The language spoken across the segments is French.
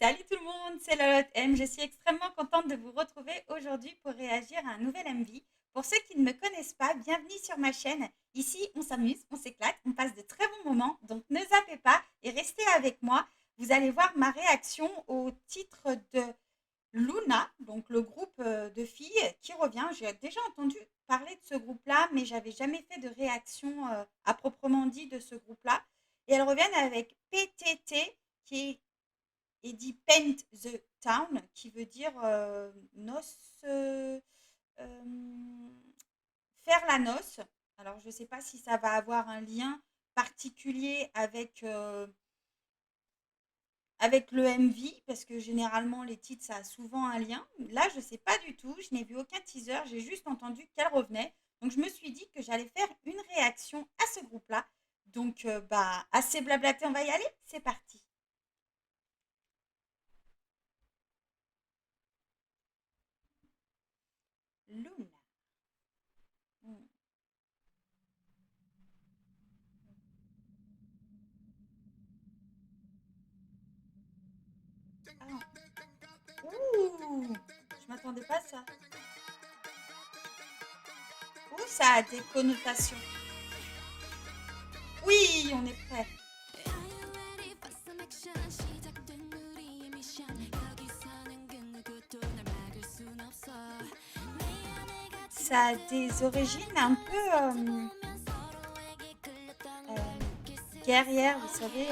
Salut tout le monde, c'est Lolotte M. Je suis extrêmement contente de vous retrouver aujourd'hui pour réagir à un nouvel MV. Pour ceux qui ne me connaissent pas, bienvenue sur ma chaîne. Ici, on s'amuse, on s'éclate, on passe de très bons moments. Donc ne zappez pas et restez avec moi. Vous allez voir ma réaction au titre de Luna, donc le groupe de filles qui revient. J'ai déjà entendu parler de ce groupe-là, mais j'avais jamais fait de réaction à proprement dit de ce groupe-là. Et elles reviennent avec PTT, qui est et dit Paint the Town, qui veut dire noce, faire la noce. Alors, je ne sais pas si ça va avoir un lien particulier avec le MV, parce que généralement, les titres, ça a souvent un lien. Là, je ne sais pas du tout. Je n'ai vu aucun teaser. J'ai juste entendu qu'elle revenait. Donc, je me suis dit que j'allais faire une réaction à ce groupe-là. Donc, assez blablaté, on va y aller. C'est parti. Luna. Hmm. Ah. Ouh, je m'attendais pas à ça. Ouh, ça a des connotations. Oui, on est prêt. Ça a des origines un peu guerrières, vous savez.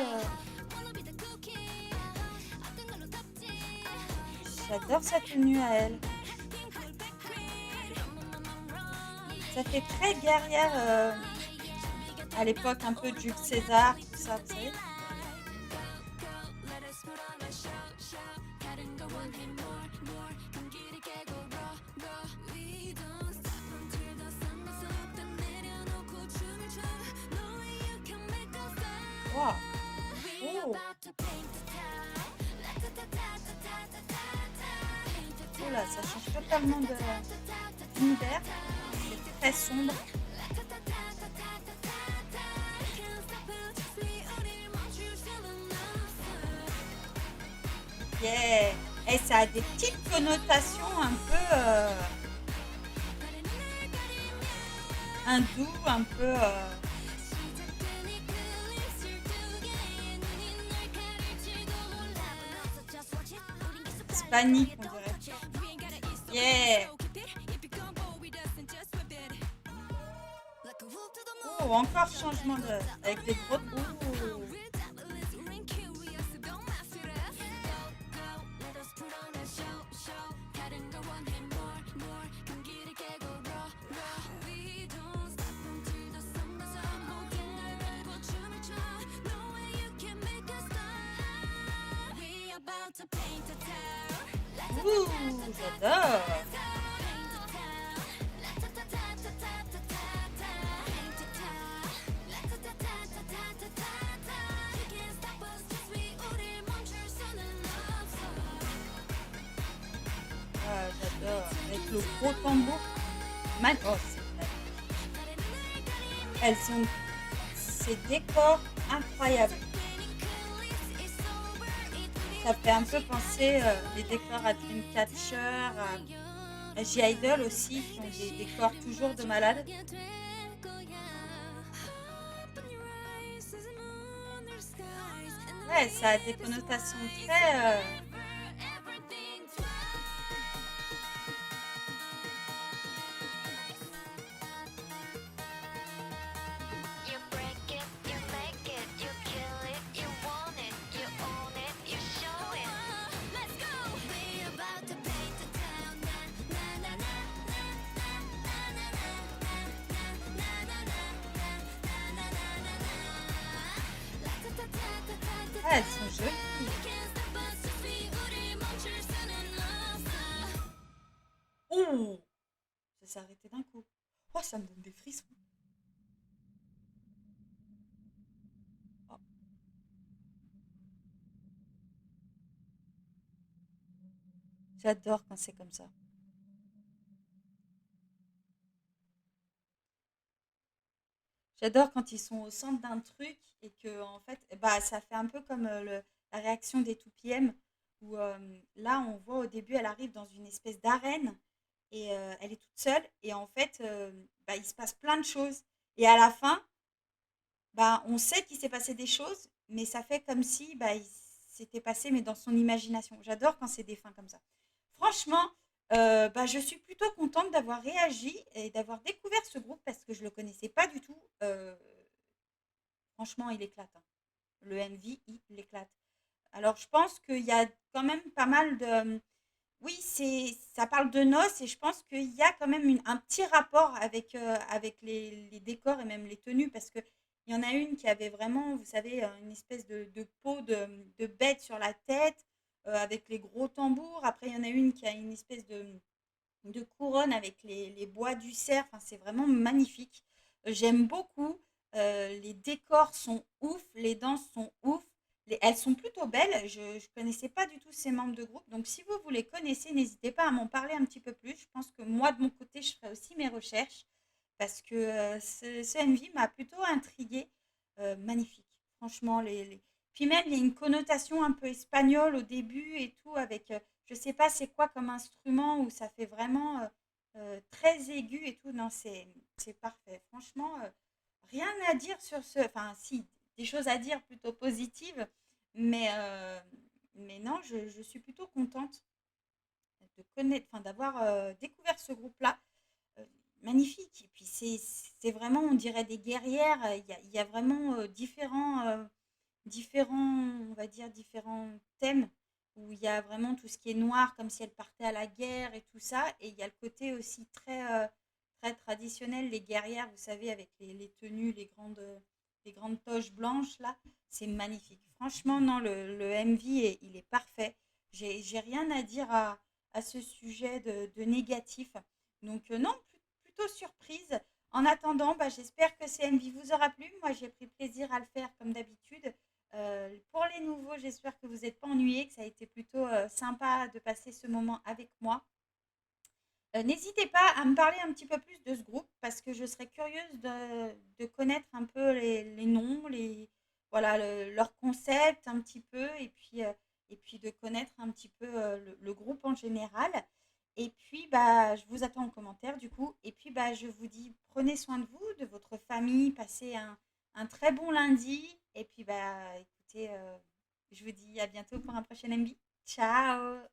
J'adore sa tenue à elle. Ça fait très guerrière à l'époque, un peu Jules César, tout ça, vous savez. Wow. Oh, oh là, ça change totalement d'univers. C'est très sombre. Yeah. Et ça a des petites connotations un peu hindou, un peu hispanique, on dirait. Yeah. Oh, encore changement de... avec des gros... Ouh. Ouh, j'adore. Ah, j'adore. Avec le gros tambour. Oh, c'est magnifique. Elles ont ces décors incroyables. Ça fait un peu penser les décors à Dreamcatcher, à J-Idol aussi, qui ont des décors toujours de malade. Ouais, ça a des connotations très... Ouais, elles sont jolies. Ouh, ça s'est arrêté d'un coup. Oh, ça me donne des frissons. Oh, j'adore quand c'est comme ça. J'adore quand ils sont au centre d'un truc et que en fait, bah, ça fait un peu comme la réaction des 2PM. où là, on voit au début, elle arrive dans une espèce d'arène et elle est toute seule. Et en fait, bah, il se passe plein de choses. Et à la fin, bah, on sait qu'il s'est passé des choses, mais ça fait comme si bah, il s'était passé, mais dans son imagination. J'adore quand c'est des fins comme ça. Franchement, bah, je suis plutôt contente d'avoir réagi et d'avoir découvert ce groupe parce que je ne le connaissais pas du tout. Franchement, il éclate, hein. Le MV, il éclate. Alors, je pense qu'il y a quand même pas mal de... Oui, ça parle de noces et je pense qu'il y a quand même un petit rapport avec les décors et même les tenues parce qu'il y en a une qui avait vraiment, vous savez, une espèce de peau de bête sur la tête avec les gros tambours. Après, il y en a une qui a une espèce de couronne avec les bois du cerf. Enfin, c'est vraiment magnifique. J'aime beaucoup. Les décors sont ouf, les danses sont ouf. Elles sont plutôt belles. Je ne connaissais pas du tout ces membres de groupe. Donc, si vous les connaissez, n'hésitez pas à m'en parler un petit peu plus. Je pense que moi, de mon côté, je ferai aussi mes recherches parce que ce MV m'a plutôt intriguée. Magnifique. Franchement, puis même, il y a une connotation un peu espagnole au début et tout avec je sais pas c'est quoi comme instrument où ça fait vraiment très aigu et tout. Non, c'est parfait. Franchement, rien à dire sur ce. Enfin, si, des choses à dire plutôt positives, mais, euh, mais non, je suis plutôt contente de connaître, enfin, d'avoir découvert ce groupe-là. Euh, Magnifique. Et puis, c'est vraiment, on dirait des guerrières. Il y a vraiment différents, on va dire, différents thèmes où il y a vraiment tout ce qui est noir, comme si elle partait à la guerre et tout ça. Et il y a le côté aussi très traditionnel, les guerrières, vous savez, avec les tenues, les grandes toches blanches, là. C'est magnifique. Franchement, non, le MV, il est parfait. J'ai rien à dire à ce sujet de négatif. Donc, non, plutôt surprise. En attendant, bah, j'espère que ce MV vous aura plu. Moi, j'ai pris plaisir à le faire comme d'habitude. Pour les nouveaux, j'espère que vous n'êtes pas ennuyés, que ça a été plutôt sympa de passer ce moment avec moi. N'hésitez pas à me parler un petit peu plus de ce groupe parce que je serais curieuse de connaître un peu les noms, voilà, leur concept un petit peu et puis de connaître un petit peu le groupe en général. Et puis, bah, je vous attends en commentaire du coup. Et puis, bah, je vous dis, prenez soin de vous, de votre famille, passez un très bon lundi. Et puis, bah, écoutez, je vous dis à bientôt pour un prochain MB. Ciao!